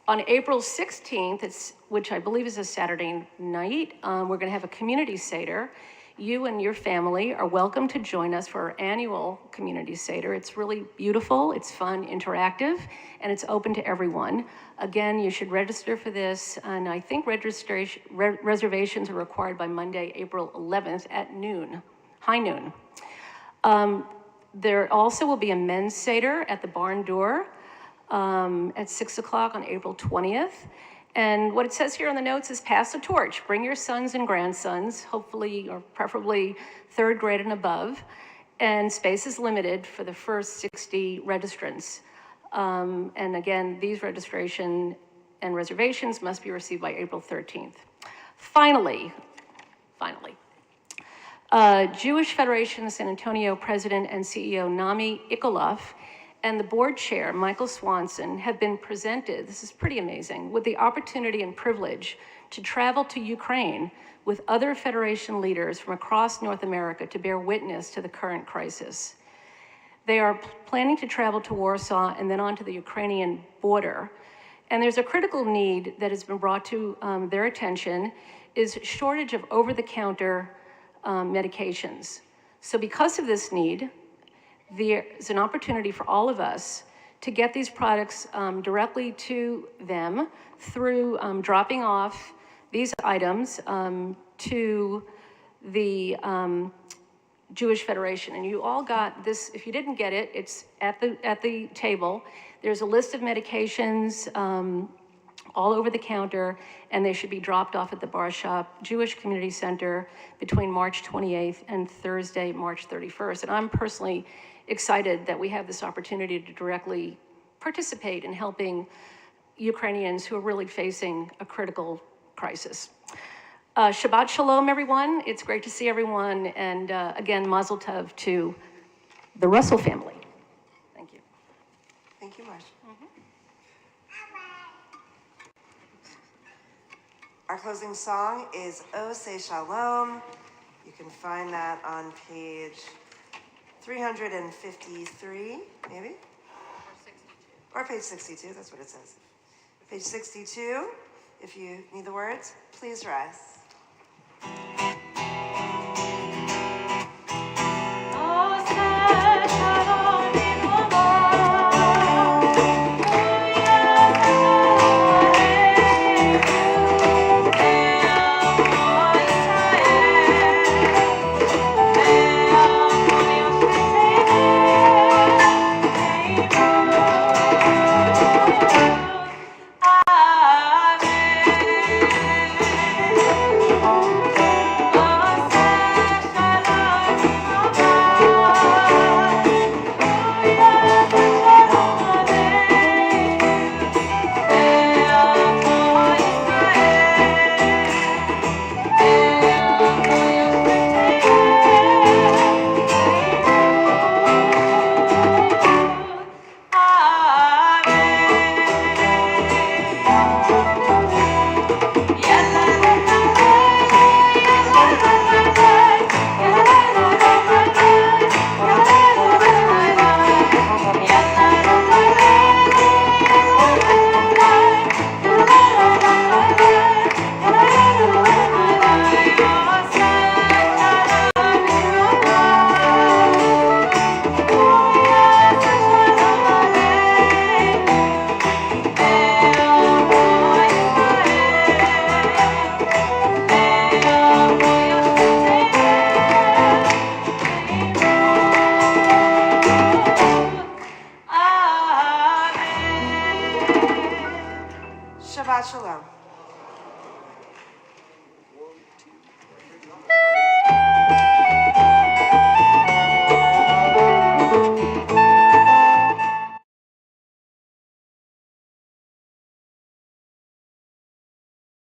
On April 16th, which I believe is a Saturday night, we're going to have a community Seder. You and your family are welcome to join us for our annual community Seder. It's really beautiful, it's fun, interactive, and it's open to everyone. Again, you should register for this, and I think reservations are required by Monday, April 11th at noon, high noon. There also will be a men's Seder at the barn door at 6 o'clock on April 20th. And what it says here on the notes is pass the torch. Bring your sons and grandsons, hopefully or preferably third grade and above. And space is limited for the first 60 registrants. And again, these registration and reservations must be received by April 13th. Finally, Jewish Federation San Antonio President and CEO Nami Ikoloff and the board chair, Michael Swanson, have been presented, this is pretty amazing, with the opportunity and privilege to travel to Ukraine with other Federation leaders from across North America to bear witness to the current crisis. They are planning to travel to Warsaw and then on to the Ukrainian border. And there's a critical need that has been brought to their attention is shortage of over-the-counter medications. So because of this need, there's an opportunity for all of us to get these products directly to them through dropping off these items to the Jewish Federation. And you all got this. If you didn't get it, it's at the table. There's a list of medications all over the counter, and they should be dropped off at the Bar Shop Jewish Community Center between March 28th and Thursday, March 31st. And I'm personally excited that we have this opportunity to directly participate in helping Ukrainians who are really facing a critical crisis. Shabbat Shalom, everyone. It's great to see everyone. And again, Mazel Tov to the Russell family. Thank you. Thank you, Marcia. Our closing song is O Say Shalom. You can find that on page 353, maybe? Or page 62, that's what it says. Page 62, if you need the words, please rise. Shabbat Shalom.